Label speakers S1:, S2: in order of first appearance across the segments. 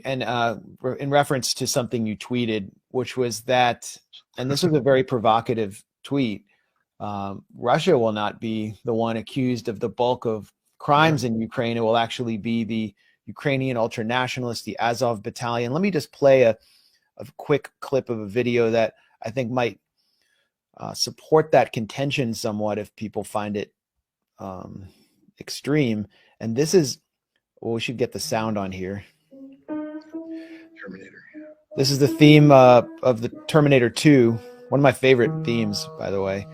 S1: and in reference to something you tweeted, which was that, and this was a very provocative tweet, Russia will not be the one accused of the bulk of crimes in Ukraine. It will actually be the Ukrainian ultranationalists, the Azov battalion. Let me just play a quick clip of a video that I think might support that contention somewhat if people find it extreme. And this is, well, we should get the sound on here.
S2: Terminator.
S1: This is the theme of the Terminator 2, one of my favorite themes, by the way.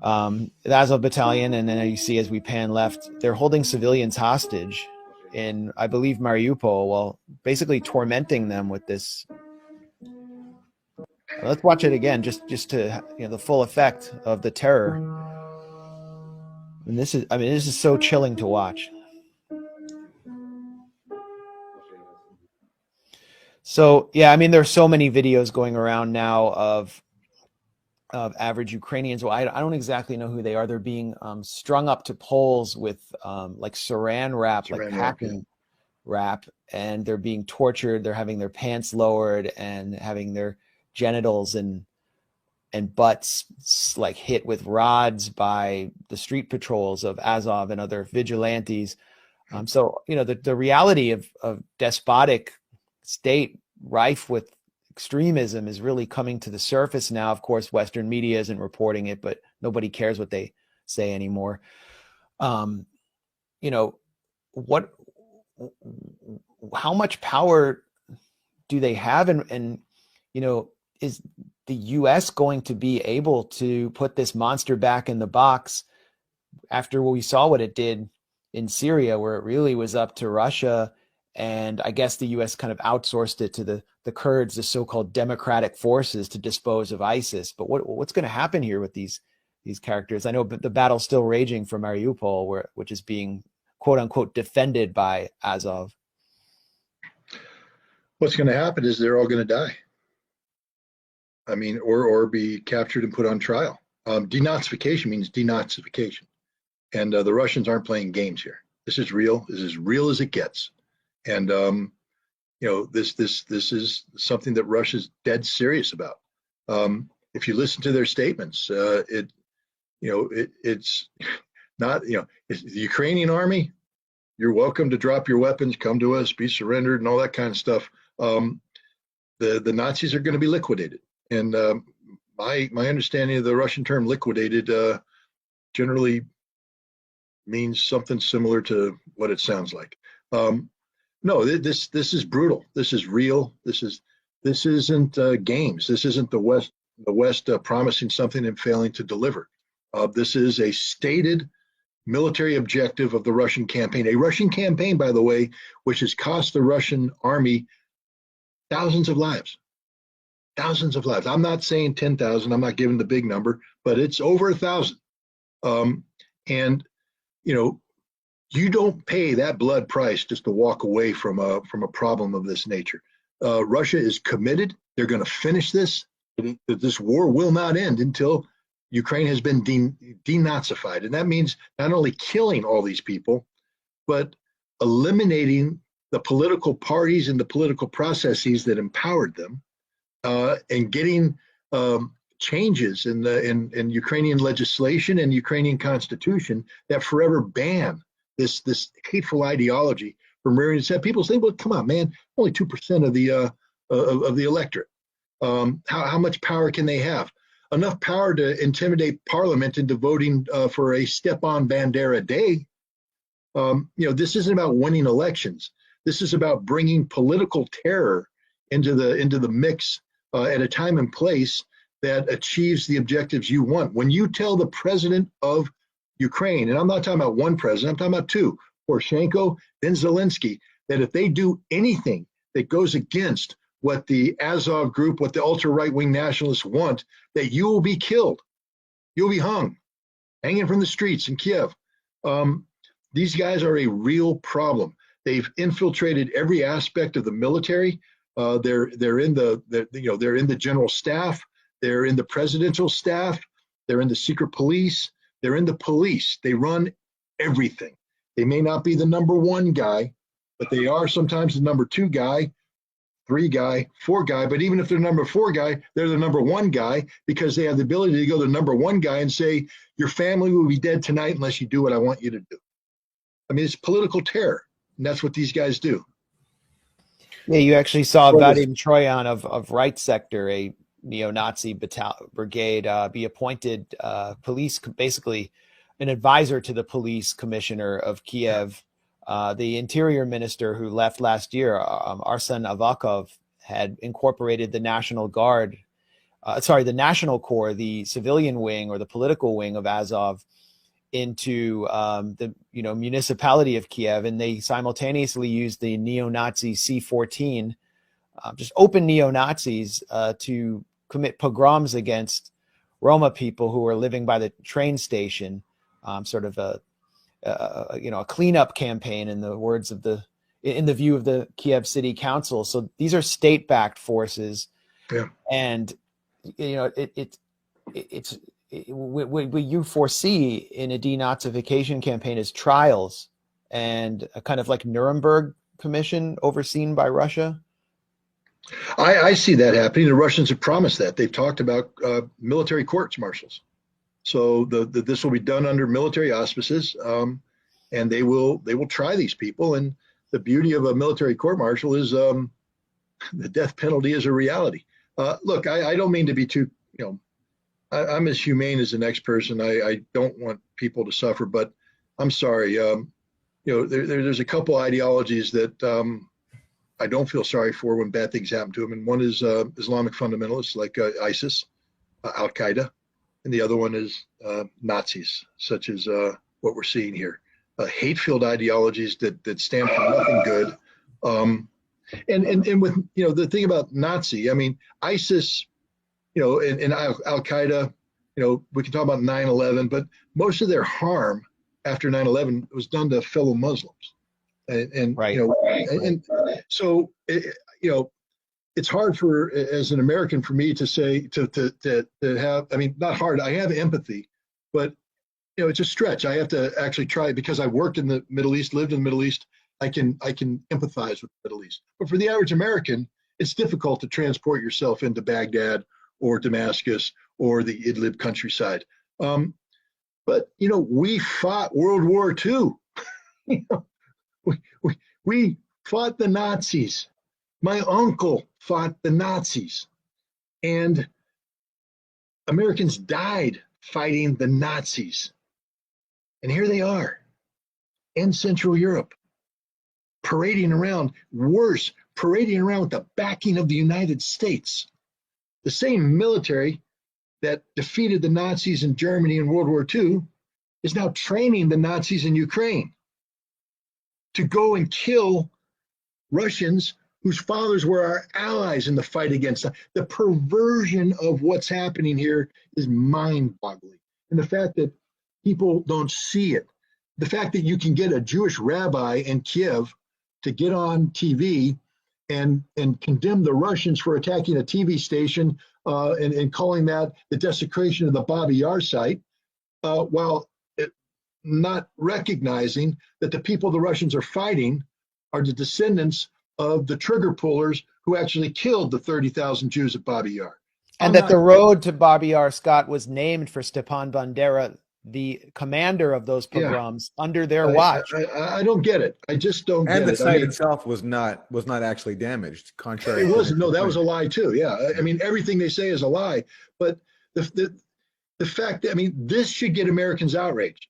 S1: The Azov battalion, and then you see as we pan left, they're holding civilians hostage in, I believe, Mariupol, while basically tormenting them with this. Let's watch it again, just to the full effect of the terror. And this is so chilling to watch. So yeah, I mean, there's so many videos going around now of average Ukrainians. Well, I don't exactly know who they are. They're being strung up to poles with like saran wrap, like packing wrap, and they're being tortured. They're having their pants lowered and having their genitals and butts like hit with rods by the street patrols of Azov and other vigilantes. So the reality of despotic state rife with extremism is really coming to the surface now. Of course, Western media isn't reporting it, but nobody cares what they say anymore. How much power do they have? And is the US going to be able to put this monster back in the box after we saw what it did in Syria, where it really was up to Russia? And I guess the US kind of outsourced it to the Kurds, the so-called democratic forces, to dispose of ISIS. But what's going to happen here with these characters? I know the battle's still raging for Mariupol, which is being quote unquote defended by Azov.
S2: What's going to happen is they're all going to die. I mean, or be captured and put on trial. Denazification means denazification. And the Russians aren't playing games here. This is real. This is as real as it gets. And this is something that Russia's dead serious about. If you listen to their statements, it's not, it's the Ukrainian army. You're welcome to drop your weapons, come to us, be surrendered, and all that kind of stuff. The Nazis are going to be liquidated. And my understanding of the Russian term liquidated generally means something similar to what it sounds like. No, this is brutal. This is real. This isn't games. This isn't the West promising something and failing to deliver. This is a stated military objective of the Russian campaign. A Russian campaign, by the way, which has cost the Russian army thousands of lives. Thousands of lives. I'm not saying 10,000. I'm not giving the big number, but it's over 1,000. And you don't pay that blood price just to walk away from a problem of this nature. Russia is committed. They're going to finish this. This war will not end until Ukraine has been denazified. And that means not only killing all these people, but eliminating the political parties and the political processes that empowered them, and getting changes in Ukrainian legislation and Ukrainian constitution that forever ban this hateful ideology from rearing its head. People say, well, come on, man, only 2% of the electorate. How much power can they have? Enough power to intimidate Parliament into voting for a Stepan Bandera day. This isn't about winning elections. This is about bringing political terror into the mix at a time and place that achieves the objectives you want. When you tell the president of Ukraine, and I'm not talking about one president, I'm talking about two, Poroshenko, then Zelensky, that if they do anything that goes against what the Azov group, what the ultra-right-wing nationalists want, that you will be killed. You'll be hung, hanging from the streets in Kiev. These guys are a real problem. They've infiltrated every aspect of the military. They're in the general staff. They're in the presidential staff. They're in the secret police. They're in the police. They run everything. They may not be the number one guy, but they are sometimes the number 2 guy, 3 guy, 4 guy. But even if they're number 4 guy, they're the number 1 guy because they have the ability to go to the number 1 guy and say, your family will be dead tonight unless you do what I want you to do. I mean, it's political terror, and that's what these guys do.
S1: Yeah, you actually saw Vadim Troyan of Right Sector, a neo-Nazi brigade, be appointed basically an advisor to the police commissioner of Kiev. The interior minister who left last year, Arsen Avakov, had incorporated the National Guard, the National Corps, the civilian wing or the political wing of Azov, into the municipality of Kiev, and they simultaneously used the neo-Nazi C-14, just open neo-Nazis, to commit pogroms against Roma people who were living by the train station, sort of a cleanup campaign in the view of the Kiev City Council. So these are state-backed forces,
S2: yeah.
S1: And what you foresee in a denazification campaign is trials and a kind of like Nuremberg commission overseen by Russia.
S2: I see that happening. The Russians have promised that. They've talked about military courts martials. So this will be done under military auspices, and they will try these people. And the beauty of a military court martial is the death penalty is a reality. Look, I don't mean to be too, I'm as humane as the next person. I don't want people to suffer, but I'm sorry. There's a couple ideologies that I don't feel sorry for when bad things happen to them. And one is Islamic fundamentalists like ISIS, Al Qaeda, and the other one is Nazis, such as what we're seeing here. Hate-filled ideologies that stand for nothing good. And with the thing about Nazi, I mean ISIS, and Al Qaeda, we can talk about 9/11, but most of their harm after 9/11 was done to fellow Muslims, and
S1: right.
S2: And so it's hard for as an American for me to say to have. I mean, not hard. I have empathy, but it's a stretch. I have to actually try because I worked in the Middle East, lived in the Middle East. I can empathize with the Middle East, but for the average American, it's difficult to transport yourself into Baghdad or Damascus or the Idlib countryside. But we fought World War II. We fought the Nazis. My uncle fought the Nazis, and Americans died fighting the Nazis. And here they are in Central Europe, parading around, worse, parading around with the backing of the United States. The same military that defeated the Nazis in Germany in World War II is now training the Nazis in Ukraine to go and kill Russians whose fathers were our allies in the fight against them. The perversion of what's happening here is mind-boggling. And the fact that people don't see it, the fact that you can get a Jewish rabbi in Kiev to get on TV and condemn the Russians for attacking a TV station and calling that the desecration of the Babi Yar site, while not recognizing that the people the Russians are fighting are the descendants of the trigger pullers who actually killed the 30,000 Jews at Babi Yar.
S1: And that the road to Babi Yar, Scott, was named for Stepan Bandera, the commander of those pogroms, under their watch.
S2: I don't get it. I just don't get it.
S3: And the site itself was not actually damaged, contrary.
S2: It wasn't. No, that was a lie too. Yeah, I mean everything they say is a lie. But the fact that this should get Americans outraged.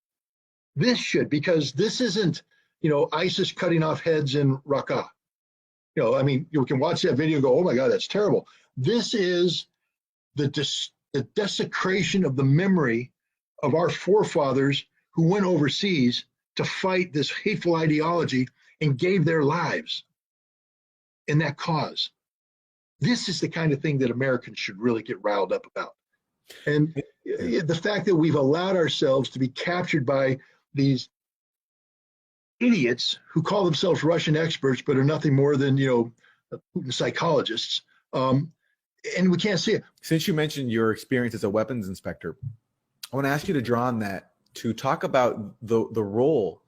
S2: This should, because this isn't ISIS cutting off heads in Raqqa. You can watch that video and go, oh my God, that's terrible. This is the desecration of the memory of our forefathers who went overseas to fight this hateful ideology and gave their lives in that cause. This is the kind of thing that Americans should really get riled up about. And the fact that we've allowed ourselves to be captured by these idiots who call themselves Russian experts, but are nothing more than, Putin psychologists. And we can't see it.
S3: Since you mentioned your experience as a weapons inspector, I want to ask you to draw on that to talk about the role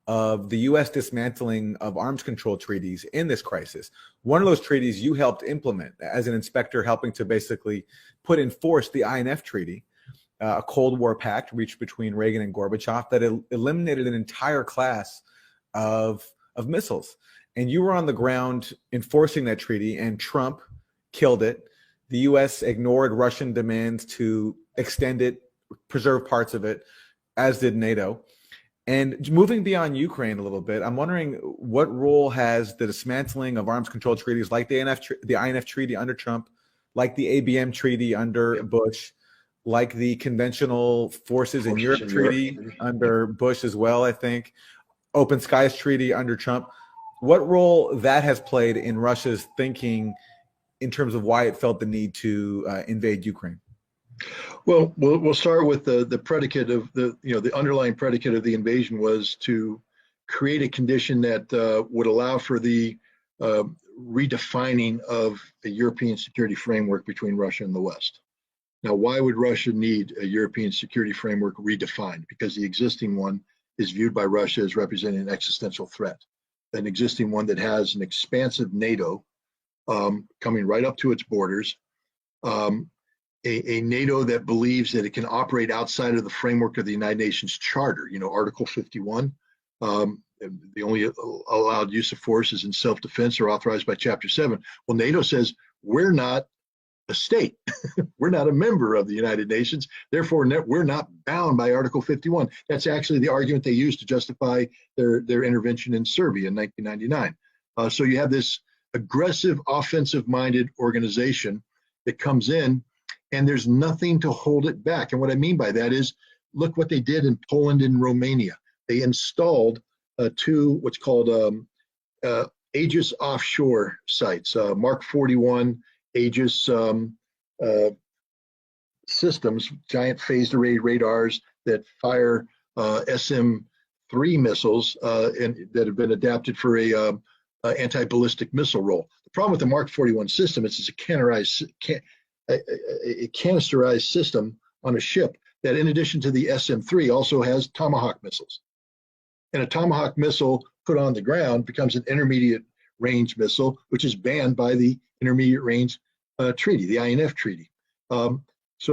S3: of the U.S. dismantling of arms control treaties in this crisis. One of those treaties you helped implement as an inspector, helping to basically put in force the INF Treaty, a Cold War pact reached between Reagan and Gorbachev that eliminated an entire class of missiles. And you were on the ground enforcing that treaty, and Trump killed it. The U.S. ignored Russian demands to extend it, preserve parts of it, as did NATO. And moving beyond Ukraine a little bit, I'm wondering what role has the dismantling of arms control treaties like the INF Treaty under Trump, like the ABM Treaty under Bush, like the Conventional Forces in Europe Treaty under Bush as well, I think, Open Skies Treaty under Trump. What role that has played in Russia's thinking in terms of why it felt the need to invade Ukraine?
S2: Well, we'll start with the predicate of the underlying predicate of the invasion was to create a condition that would allow for the redefining of a European security framework between Russia and the West. Now, why would Russia need a European security framework redefined? Because the existing one is viewed by Russia as representing an existential threat, an existing one that has an expansive NATO coming right up to its borders, a NATO that believes that it can operate outside of the framework of the United Nations Charter, Article 51. The only allowed use of force is in self-defense or authorized by Chapter 7. Well, NATO says we're not a state. We're not a member of the United Nations. Therefore, we're not bound by Article 51. That's actually the argument they used to justify their intervention in Serbia in 1999. So you have this aggressive, offensive-minded organization that comes in, and there's nothing to hold it back. And what I mean by that is, look what they did in Poland and Romania. They installed two what's called Aegis offshore sites, Mark 41 Aegis systems, giant phased array radars that fire SM-3 missiles and that have been adapted for a anti-ballistic missile role. The problem with the Mark 41 system is it's a canisterized system on a ship that, in addition to the SM-3, also has Tomahawk missiles. And a Tomahawk missile put on the ground becomes an intermediate range missile, which is banned by the Intermediate Range Treaty, the INF Treaty. So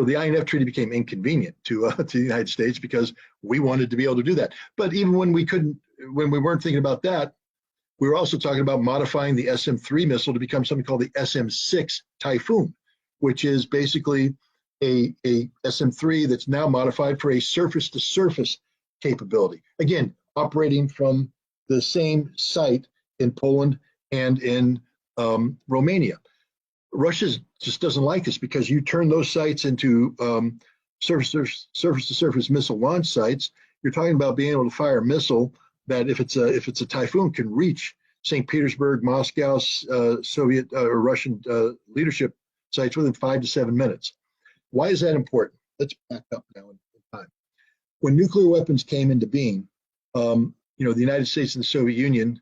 S2: the INF Treaty became inconvenient to the United States because we wanted to be able to do that. But even when we weren't thinking about that, we were also talking about modifying the SM-3 missile to become something called the SM-6 Typhoon, which is basically a SM-3 that's now modified for a surface-to-surface capability. Again, operating from the same site in Poland and in Romania. Russia just doesn't like this because you turn those sites into surface-to-surface missile launch sites. You're talking about being able to fire a missile that, if it's a Typhoon, can reach St. Petersburg, Moscow, Soviet or Russian leadership sites within 5 to 7 minutes. Why is that important? Let's back up now in time. When nuclear weapons came into being, the United States and the Soviet Union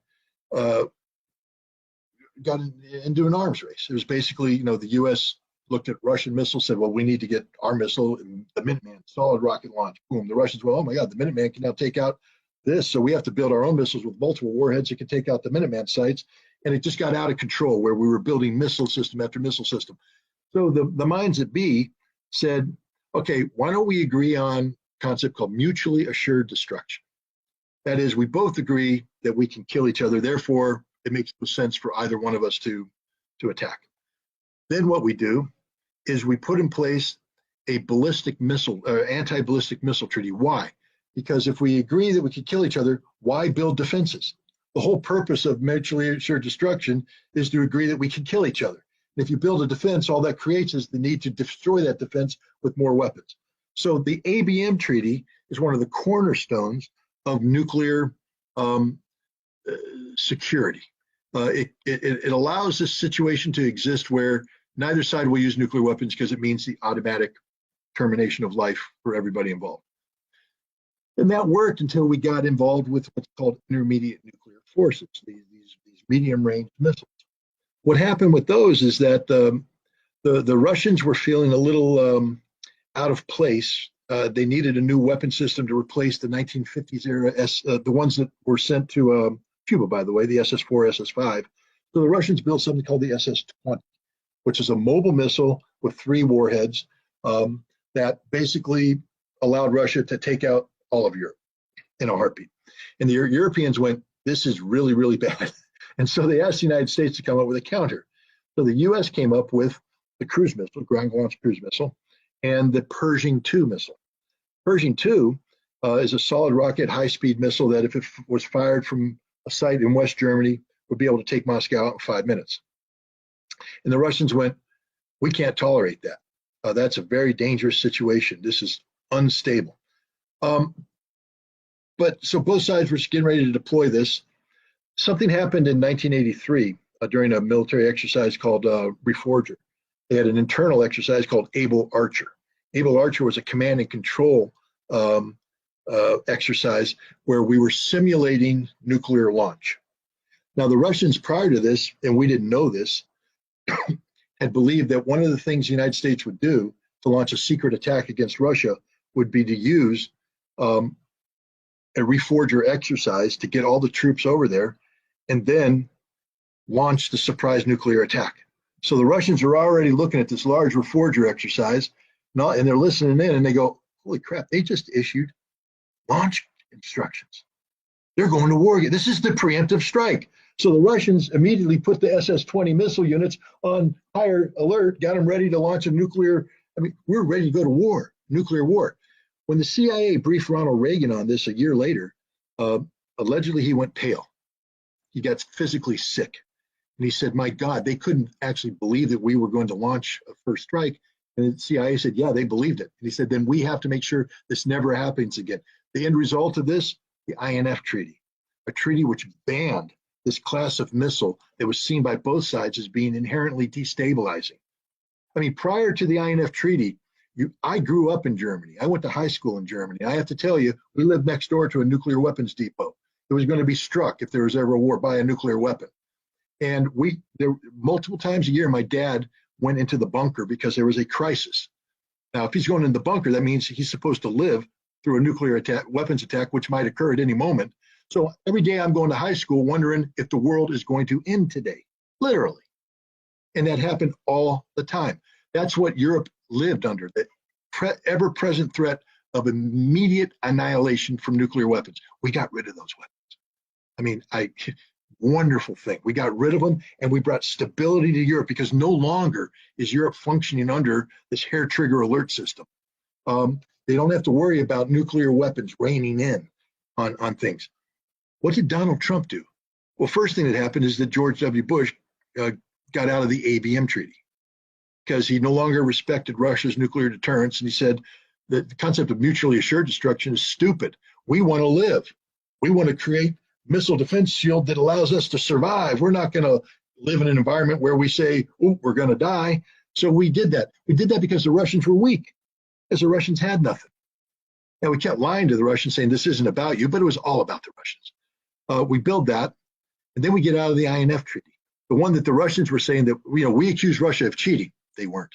S2: got into an arms race. It was basically, the U.S. looked at Russian missiles, said, well, we need to get our missile, and the Minuteman, solid rocket launch. Boom. The Russians, well, oh my God, the Minuteman can now take out this. So we have to build our own missiles with multiple warheads that can take out the Minuteman sites. And it just got out of control where we were building missile system after missile system. So the minds that be said, okay, why don't we agree on a concept called mutually assured destruction? That is, we both agree that we can kill each other. Therefore, it makes no sense for either one of us to attack. Then what we do is we put in place a ballistic missile, anti-ballistic missile treaty. Why? Because if we agree that we can kill each other, why build defenses? The whole purpose of mutually assured destruction is to agree that we can kill each other. And if you build a defense, all that creates is the need to destroy that defense with more weapons. So the ABM Treaty is one of the cornerstones of nuclear security. It allows this situation to exist where neither side will use nuclear weapons because it means the automatic termination of life for everybody involved. And that worked until we got involved with what's called intermediate nuclear forces, these medium-range missiles. What happened with those is that the Russians were feeling a little out of place they needed a new weapon system to replace the 1950s era, the ones that were sent to Cuba, by the way, the SS-4, SS-5. So the Russians built something called the SS-20, which is a mobile missile with 3 warheads that basically allowed Russia to take out all of Europe in a heartbeat. And the Europeans went, this is really, really bad. And so they asked the United States to come up with a counter. So the US came up with the cruise missile, ground-launched cruise missile, and the Pershing II missile. Pershing II is a solid rocket high-speed missile that if it was fired from a site in West Germany, would be able to take Moscow out in 5 minutes. And the Russians went, we can't tolerate that. That's a very dangerous situation. This is unstable. But so both sides were getting ready to deploy this. Something happened in 1983 during a military exercise called Reforger. They had an internal exercise called Able Archer. Able Archer was a command and control exercise where we were simulating nuclear launch. Now, the Russians prior to this, and we didn't know this, had believed that one of the things the United States would do to launch a secret attack against Russia would be to use a Reforger exercise to get all the troops over there and then launch the surprise nuclear attack. So the Russians are already looking at this large Reforger exercise, and they're listening in, and they go, holy crap, they just issued launch instructions. They're going to war again. This is the preemptive strike. So the Russians immediately put the SS-20 missile units on higher alert, got them ready to launch a nuclear, we're ready to go to war, nuclear war. When the CIA briefed Ronald Reagan on this a year later, allegedly he went pale. He got physically sick. And he said, my God, they couldn't actually believe that we were going to launch a first strike. And the CIA said, yeah, they believed it. And he said, then we have to make sure this never happens again. The end result of this, the INF Treaty, a treaty which banned this class of missile that was seen by both sides as being inherently destabilizing. Prior to the INF Treaty, I grew up in Germany. I went to high school in Germany. I have to tell you, we lived next door to a nuclear weapons depot. It was going to be struck if there was ever a war by a nuclear weapon. And there multiple times a year, my dad went into the bunker because there was a crisis. Now, if he's going in the bunker, that means he's supposed to live through a nuclear attack, weapons attack, which might occur at any moment. So every day I'm going to high school wondering if the world is going to end today, literally. And that happened all the time. That's what Europe lived under, the ever-present threat of immediate annihilation from nuclear weapons. We got rid of those weapons. Wonderful thing. We got rid of them and we brought stability to Europe because no longer is Europe functioning under this hair trigger alert system. They don't have to worry about nuclear weapons raining in on things. What did Donald Trump do? Well, first thing that happened is that George W. Bush got out of the ABM treaty because he no longer respected Russia's nuclear deterrence. And he said that the concept of mutually assured destruction is stupid. We want to live. We want to create missile defense shield that allows us to survive. We're not going to live in an environment where we say, oh, we're going to die. So we did that. We did that because the Russians were weak, because the Russians had nothing. And we kept lying to the Russians saying this isn't about you, but it was all about the Russians. We build that, and then we get out of the INF treaty, the one that the Russians were saying that, we accused Russia of cheating. They weren't.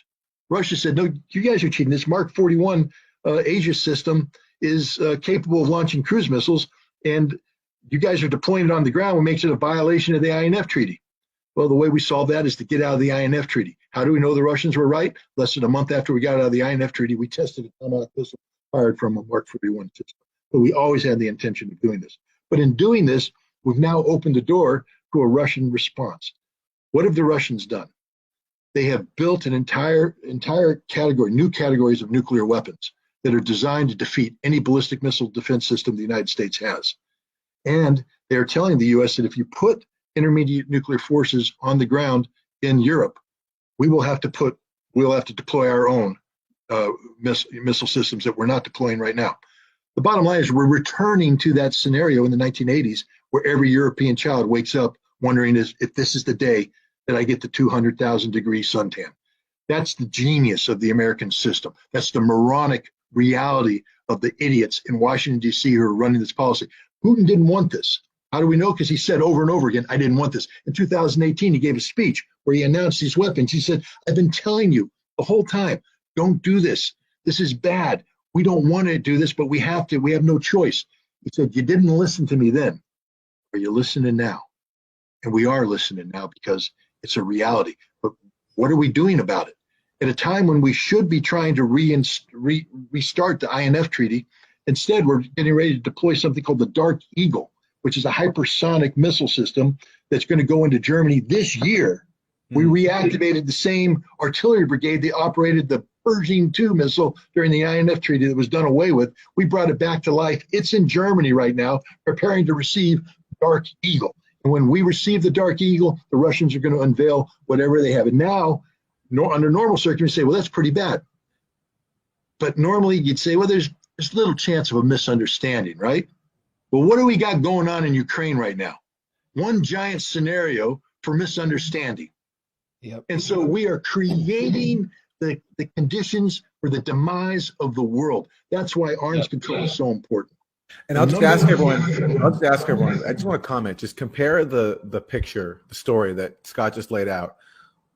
S2: Russia said, no, you guys are cheating. This Mark 41 Aegis system is capable of launching cruise missiles, and you guys are deploying it on the ground, which makes it a violation of the INF treaty. Well, the way we solve that is to get out of the INF treaty. How do we know the Russians were right? Less than a month after we got out of the INF treaty, we tested a Tomahawk missile fired from a Mark 41 system. But we always had the intention of doing this. But in doing this, we've now opened the door to a Russian response. What have the Russians done? They have built an entire category, new categories of nuclear weapons that are designed to defeat any ballistic missile defense system the United States has. And they're telling the U.S. that if you put intermediate nuclear forces on the ground in Europe, we'll have to deploy our own missile systems that we're not deploying right now. The bottom line is we're returning to that scenario in the 1980s where every European child wakes up wondering if this is the day that I get the 200,000 degree suntan. That's the genius of the American system. That's the moronic reality of the idiots in Washington, D.C. who are running this policy. Putin didn't want this. How do we know? Because he said over and over again, I didn't want this. In 2018, he gave a speech where he announced these weapons. He said, I've been telling you the whole time, don't do this. This is bad. we don't want to do this, but we have to. We have no choice. He said, you didn't listen to me then. Are you listening now? And we are listening now because it's a reality. But what are we doing about it? At a time when we should be trying to restart the INF treaty, instead we're getting ready to deploy something called the Dark Eagle, which is a hypersonic missile system that's going to go into Germany this year. We reactivated the same artillery brigade that operated the Pershing 2 missile during the INF treaty that was done away with. We brought it back to life. It's in Germany right now, preparing to receive Dark Eagle. And when we receive the Dark Eagle, the Russians are going to unveil whatever they have. And now, under normal circumstances, you say, well, that's pretty bad. But normally you'd say, well, there's little chance of a misunderstanding, right? Well, what do we got going on in Ukraine right now? One giant scenario for misunderstanding.
S1: Yep.
S2: And so we are creating the conditions for the demise of the world. That's why arms control is so important.
S3: And I'll just ask everyone, I just want to comment, just compare the picture, the story that Scott just laid out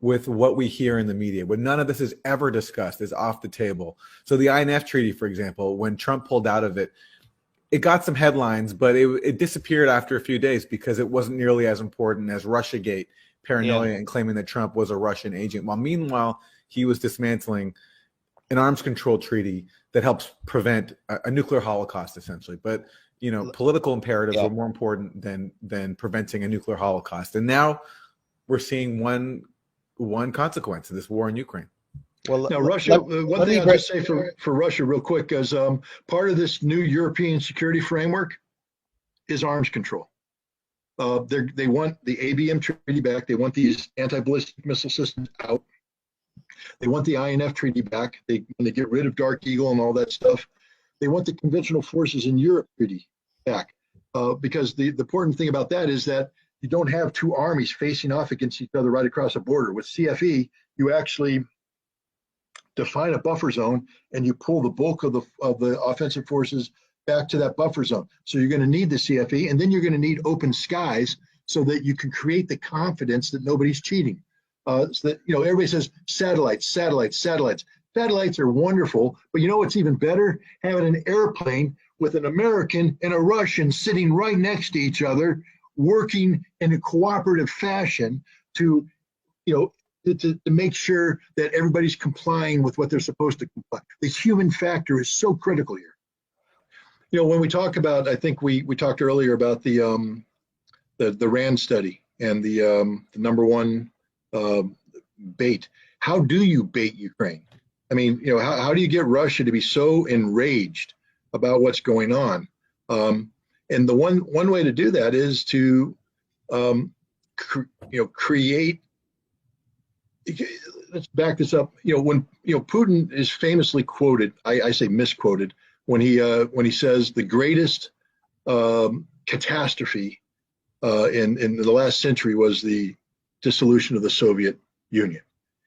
S3: with what we hear in the media, when none of this is ever discussed, is off the table. So the INF treaty, for example, when Trump pulled out of it, it got some headlines, but it disappeared after a few days because it wasn't nearly as important as Russiagate, paranoia, and claiming that Trump was a Russian agent. While meanwhile, he was dismantling an arms control treaty that helps prevent a nuclear holocaust, essentially. But political imperatives were more important than preventing a nuclear holocaust. And now we're seeing one consequence of this war in Ukraine.
S2: Well, now Russia. One thing I'll just say for Russia, real quick, is part of this new European security framework is arms control. They want the ABM treaty back. They want these anti-ballistic missile systems out. They want the INF treaty back. When they get rid of Dark Eagle and all that stuff, they want the conventional forces in Europe treaty back. Because the important thing about that is that you don't have two armies facing off against each other right across a border. With CFE, you actually define a buffer zone and you pull the bulk of the offensive forces back to that buffer zone. So you're going to need the CFE, and then you're going to need open skies so that you can create the confidence that nobody's cheating. So that everybody says satellites. Satellites are wonderful, but you know what's even better? Having an airplane with an American and a Russian sitting right next to each other, working in a cooperative fashion to make sure that everybody's complying with what they're supposed to comply. The human factor is so critical here. When we talk about, I think we talked earlier about the RAND study and the number one bait. How do you bait Ukraine? I mean, how do you get Russia to be so enraged about what's going on? And the one way to do that is to create. Let's back this up. When Putin is famously quoted, I say misquoted, when he says the greatest catastrophe in the last century was the dissolution of the Soviet Union,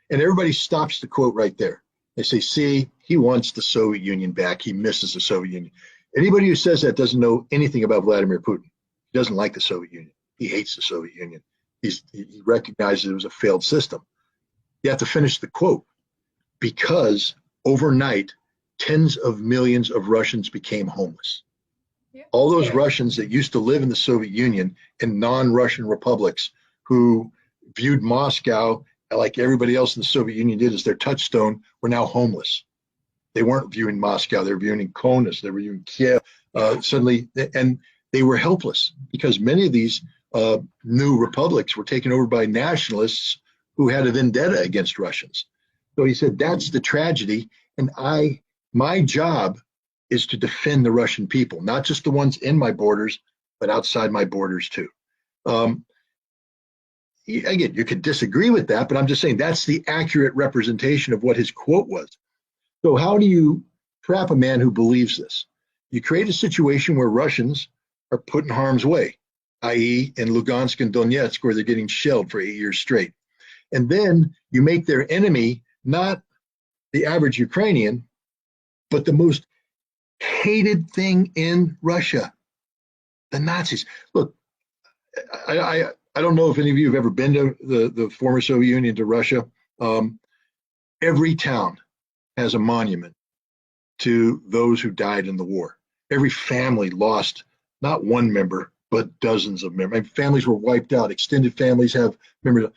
S2: and everybody stops the quote right there. They say, "See, he wants the Soviet Union back. He misses the Soviet Union." Anybody who says that doesn't know anything about Vladimir Putin. He doesn't like the Soviet Union. He hates the Soviet Union. He recognizes it was a failed system. You have to finish the quote, because overnight, tens of millions of Russians became homeless. Yeah. All those Russians that used to live in the Soviet Union in non-Russian republics who viewed Moscow like everybody else in the Soviet Union did as their touchstone were now homeless. They weren't viewing Moscow. They were viewing Kaunas. They were viewing Kiev. Suddenly, and they were helpless because many of these new republics were taken over by nationalists who had a vendetta against Russians. So he said, that's the tragedy. And my job is to defend the Russian people, not just the ones in my borders, but outside my borders too. Again, you could disagree with that, but I'm just saying that's the accurate representation of what his quote was. So how do you trap a man who believes this? You create a situation where Russians are put in harm's way, i.e. in Lugansk and Donetsk, where they're getting shelled for 8 years straight. And then you make their enemy not the average Ukrainian, but the most hated thing in Russia, the Nazis. Look, I don't know if any of you have ever been to the former Soviet Union, to Russia. Every town has a monument to those who died in the war. Every family lost not one member, but dozens of members. Families were wiped out. Extended families have members.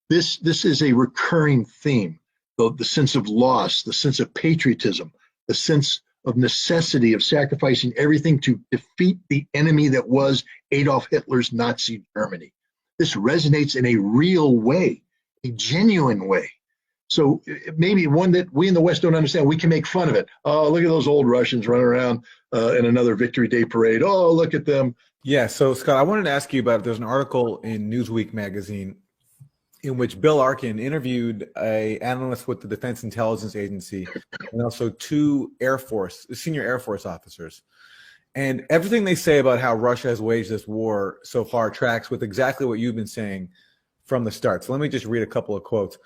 S2: This is a recurring theme. The sense of loss, the sense of patriotism, the sense of necessity of sacrificing everything to defeat the enemy that was Adolf Hitler's Nazi Germany. This resonates in a real way, a genuine way. So maybe one that we in the West don't understand. We can make fun of it. Oh, look at those old Russians running around in another Victory Day parade. Oh, look at them.
S3: Yeah. So Scott, I wanted to ask you about, there's an article in Newsweek magazine in which Bill Arkin interviewed an analyst with the Defense Intelligence Agency and also two senior Air Force officers. And everything they say about how Russia has waged this war so far tracks with exactly what you've been saying from the start. So let me just read a couple of quotes.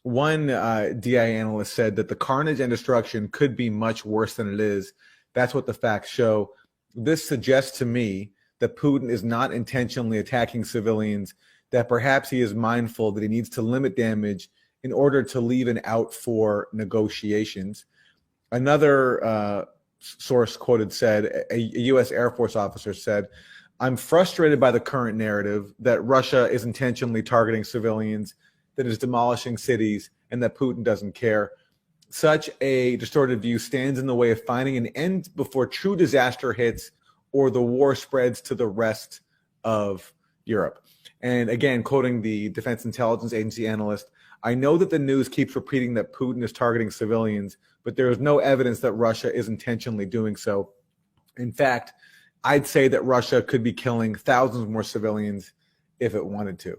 S3: One DI analyst said that the carnage and destruction could be much worse than it is. That's what the facts show. This suggests to me that Putin is not intentionally attacking civilians, that perhaps he is mindful that he needs to limit damage in order to leave an out for negotiations. Another source quoted said, a U.S. Air Force officer said, "I'm frustrated by the current narrative that Russia is intentionally targeting civilians, that is demolishing cities, and that Putin doesn't care. Such a distorted view stands in the way of finding an end before true disaster hits or the war spreads to the rest of Europe." And again, quoting the Defense Intelligence Agency analyst, "I know that the news keeps repeating that Putin is targeting civilians, but there is no evidence that Russia is intentionally doing so. In fact, I'd say that Russia could be killing thousands more civilians if it wanted to."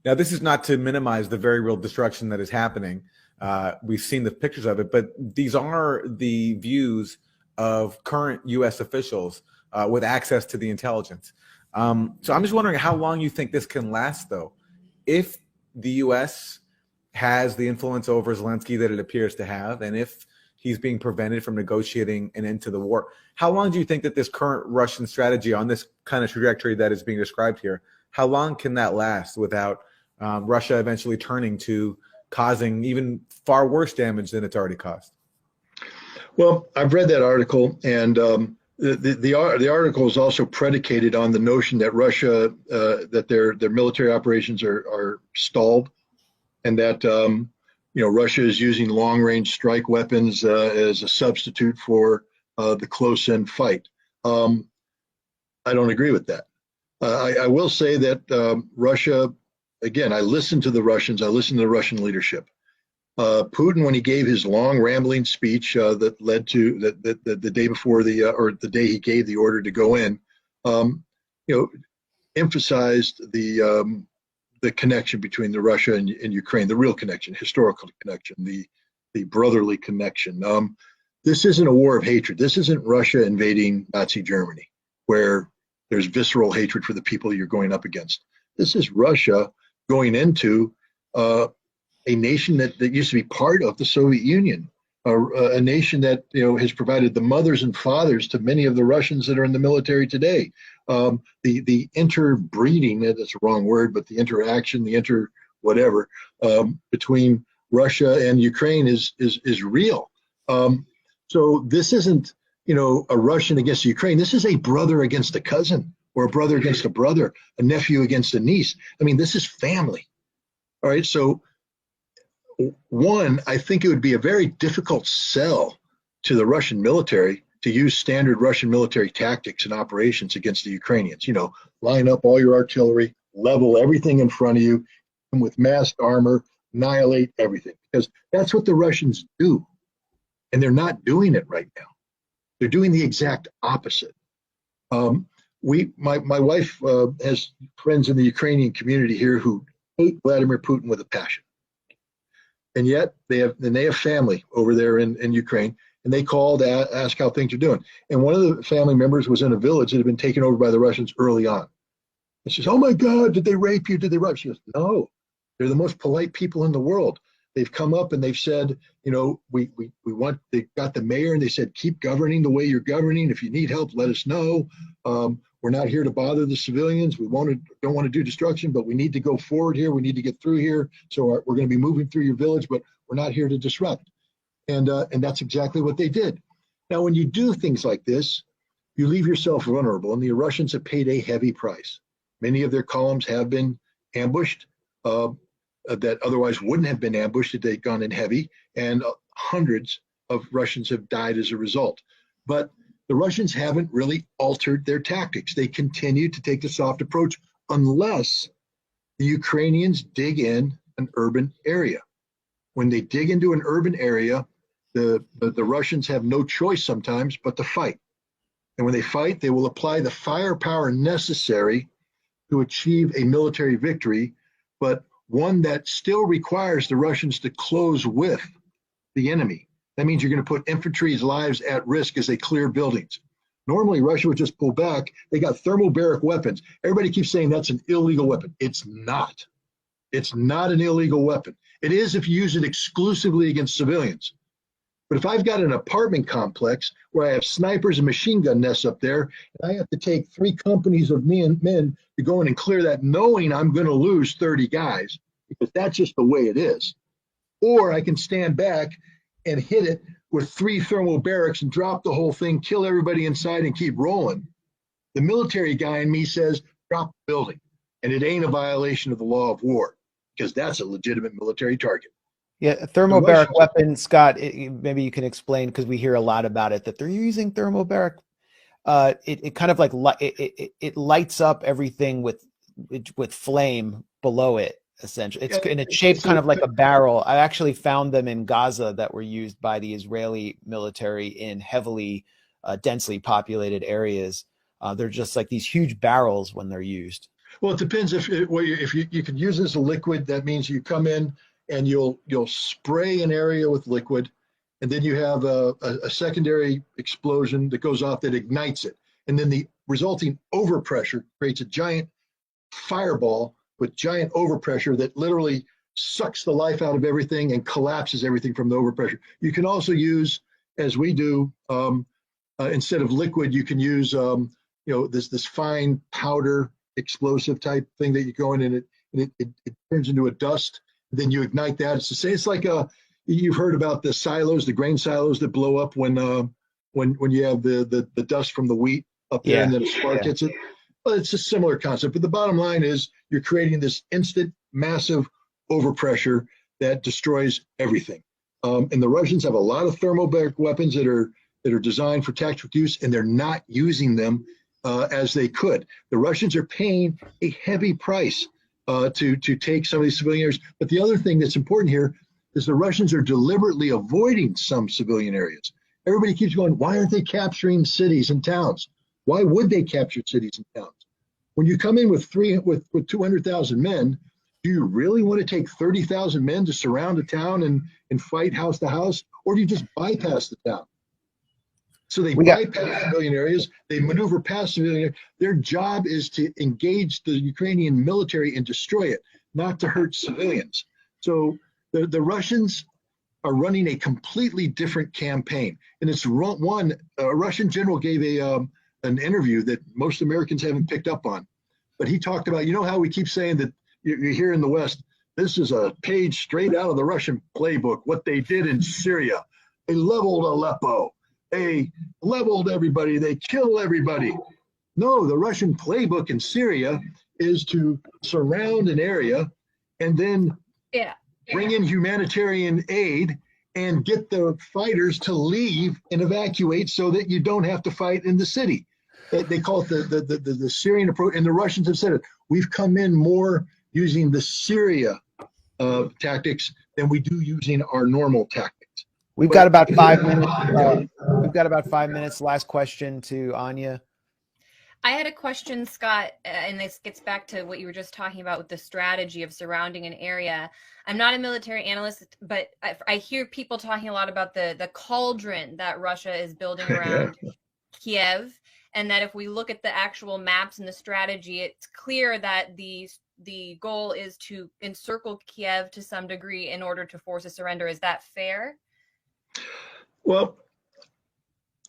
S3: Now, this is not to minimize the very real destruction that is happening. We've seen the pictures of it, but these are the views of current U.S. officials with access to the intelligence. So I'm just wondering how long you think this can last, though. If the U.S. has the influence over Zelensky that it appears to have, and if he's being prevented from negotiating an end to the war, how long do you think that this current Russian strategy on this kind of trajectory that is being described here, how long can that last without Russia eventually turning to causing even far worse damage than it's already caused?
S2: Well, I've read that article, and the article is also predicated on the notion that Russia, that their military operations are stalled, and that Russia is using long-range strike weapons as a substitute for the close-in fight. I don't agree with that. I will say that Russia, again, I listened to the Russians, I listened to the Russian leadership. Putin, when he gave his long rambling speech that led to the day before or the day he gave the order to go in, emphasized the connection between the Russia and Ukraine, the real connection, historical connection, the brotherly connection. This isn't a war of hatred. This isn't Russia invading Nazi Germany, where there's visceral hatred for the people you're going up against. This is Russia going into a nation that used to be part of the Soviet Union, a nation that has provided the mothers and fathers to many of the Russians that are in the military today. The interbreeding, that's a wrong word, but the interaction, whatever, between Russia and Ukraine is real. So this isn't a Russian against Ukraine. This is a brother against a cousin, or a brother against a brother, a nephew against a niece. I mean, this is family. All right, so one, I think it would be a very difficult sell to the Russian military to use standard Russian military tactics and operations against the Ukrainians. Line up all your artillery, level everything in front of you, and with massed armor, annihilate everything. Because that's what the Russians do. And they're not doing it right now. They're doing the exact opposite. My wife has friends in the Ukrainian community here who hate Vladimir Putin with a passion. And yet they have family over there in Ukraine, and they called to ask how things are doing. And one of the family members was in a village that had been taken over by the Russians early on. And she says, "Oh my God, did they rape you? Did they rob?" She goes, "No, they're the most polite people in the world. They've come up and they've said, we want." They got the mayor and they said, "Keep governing the way you're governing. If you need help, let us know. We're not here to bother the civilians. We don't want to do destruction, but we need to go forward here. We need to get through here. So we're going to be moving through your village, but we're not here to disrupt." And that's exactly what they did. Now, when you do things like this, you leave yourself vulnerable, and the Russians have paid a heavy price. Many of their columns have been ambushed that otherwise wouldn't have been ambushed if they'd gone in heavy, and hundreds of Russians have died as a result. But the Russians haven't really altered their tactics. They continue to take the soft approach unless the Ukrainians dig in an urban area. When they dig into an urban area, the Russians have no choice sometimes but to fight. And when they fight, they will apply the firepower necessary to achieve a military victory, but one that still requires the Russians to close with the enemy. That means you're going to put infantry's lives at risk as they clear buildings. Normally, Russia would just pull back. They got thermobaric weapons. Everybody keeps saying that's an illegal weapon. It's not. It's not an illegal weapon. It is if you use it exclusively against civilians. But if I've got an apartment complex where I have snipers and machine gun nests up there, and I have to take 3 companies of men to go in and clear that, knowing I'm going to lose 30 guys, because that's just the way it is. Or I can stand back and hit it with 3 thermal barracks and drop the whole thing, kill everybody inside, and keep rolling. The military guy in me says, drop the building. And it ain't a violation of the law of war, because that's a legitimate military target.
S1: Yeah, thermobaric weapon, Scott, maybe you can explain, because we hear a lot about it, that they're using thermobaric. It kind of like it lights up everything with flame below it, essentially. And it's shaped kind of like a barrel. I actually found them in Gaza that were used by the Israeli military in heavily densely populated areas. They're just like these huge barrels when they're used.
S2: Well, it depends if you could use it as a liquid. That means you come in and you'll spray an area with liquid, and then you have a secondary explosion that goes off that ignites it. And then the resulting overpressure creates a giant fireball with giant overpressure that literally sucks the life out of everything and collapses everything from the overpressure. You can also use, as we do, instead of liquid, you can use this fine powder explosive type thing that you go in, and it turns into a dust. Then you ignite that. It's like you've heard about the silos, the grain silos that blow up when you have the dust from the wheat up there, and then a spark hits it. Well, it's a similar concept, but the bottom line is you're creating this instant, massive overpressure that destroys everything. And the Russians have a lot of thermobaric weapons that are designed for tactical use, and they're not using them as they could. The Russians are paying a heavy price to take some of these civilian areas. But the other thing that's important here is the Russians are deliberately avoiding some civilian areas. Everybody keeps going, why aren't they capturing cities and towns? Why would they capture cities and towns? When you come in with 200,000 men, do you really want to take 30,000 men to surround a town and fight house to house? Or do you just bypass the town? So they bypass civilian areas, they maneuver past civilian areas. Their job is to engage the Ukrainian military and destroy it, not to hurt civilians. So the Russians are running a completely different campaign. And it's one, a Russian general gave an interview that most Americans haven't picked up on. But he talked about, you know how we keep saying that you hear in the West, this is a page straight out of the Russian playbook, what they did in Syria. They leveled Aleppo. They leveled everybody. They killed everybody. No, the Russian playbook in Syria is to surround an area and then bring in humanitarian aid and get the fighters to leave and evacuate so that you don't have to fight in the city. They call it the Syrian approach, and the Russians have said it. We've come in more using the Syria tactics than we do using our normal tactics.
S1: We've got about 5 minutes. We've got about 5 minutes. Last question to Anya.
S4: I had a question, Scott, and this gets back to what you were just talking about with the strategy of surrounding an area. I'm not a military analyst, but I hear people talking a lot about the cauldron that Russia is building around Kiev, and that if we look at the actual maps and the strategy, it's clear that the goal is to encircle Kiev to some degree in order to force a surrender. Is that fair?
S2: Well,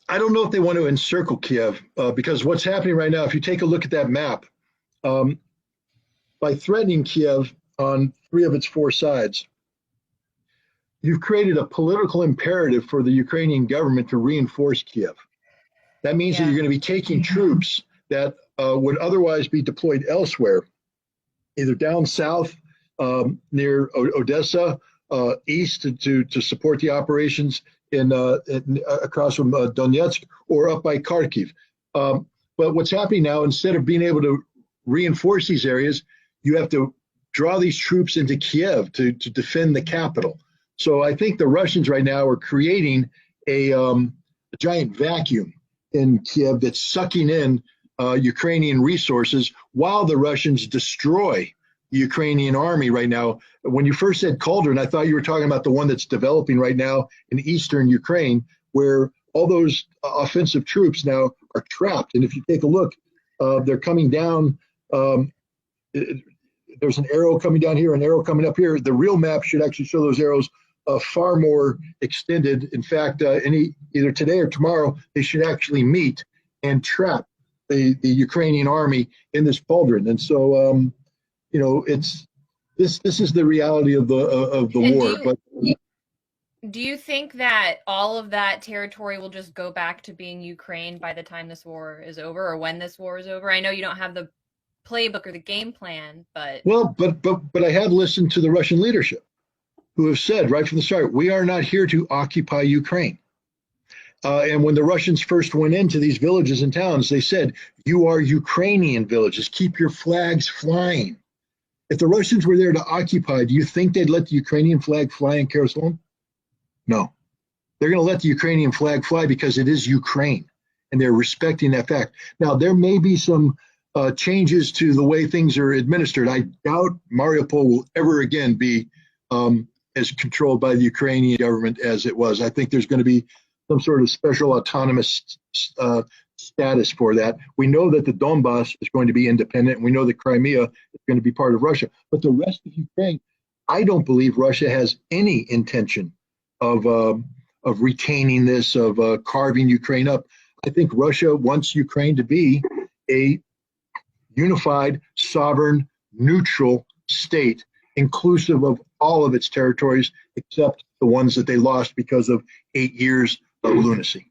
S2: I don't know if they want to encircle Kiev because what's happening right now, if you take a look at that map, by threatening Kiev on 3 of its 4 sides, you've created a political imperative for the Ukrainian government to reinforce Kiev. That means that
S4: Yeah.
S2: you're going to be taking troops that would otherwise be deployed elsewhere, either down south near Odessa, east to support the operations across from Donetsk, or up by Kharkiv. But what's happening now, instead of being able to reinforce these areas, you have to draw these troops into Kiev to defend the capital. So I think the Russians right now are creating a giant vacuum in Kiev that's sucking in Ukrainian resources while the Russians destroy the Ukrainian army right now. When you first said cauldron, I thought you were talking about the one that's developing right now in eastern Ukraine, where all those offensive troops now are trapped. And if you take a look, they're coming down. There's an arrow coming down here, an arrow coming up here. The real map should actually show those arrows far more extended. In fact, either today or tomorrow, they should actually meet and trap the Ukrainian army in this cauldron. And so, it's this is the reality of the war.
S4: Do you think that all of that territory will just go back to being Ukraine by the time this war is over, or when this war is over? I know you don't have the playbook or the game plan, but
S2: I have listened to the Russian leadership, who have said right from the start, we are not here to occupy Ukraine. And when the Russians first went into these villages and towns, they said, you are Ukrainian villages, keep your flags flying. If the Russians were there to occupy, do you think they'd let the Ukrainian flag fly in Kherson? No. They're going to let the Ukrainian flag fly because it is Ukraine, and they're respecting that fact. Now, there may be some changes to the way things are administered. I doubt Mariupol will ever again be as controlled by the Ukrainian government as it was. I think there's going to be some sort of special autonomous status for that. We know that the Donbass is going to be independent, and we know that Crimea is going to be part of Russia. But the rest of Ukraine, I don't believe Russia has any intention of retaining this, of carving Ukraine up. I think Russia wants Ukraine to be a unified, sovereign, neutral state, inclusive of all of its territories, except the ones that they lost because of 8 years of lunacy.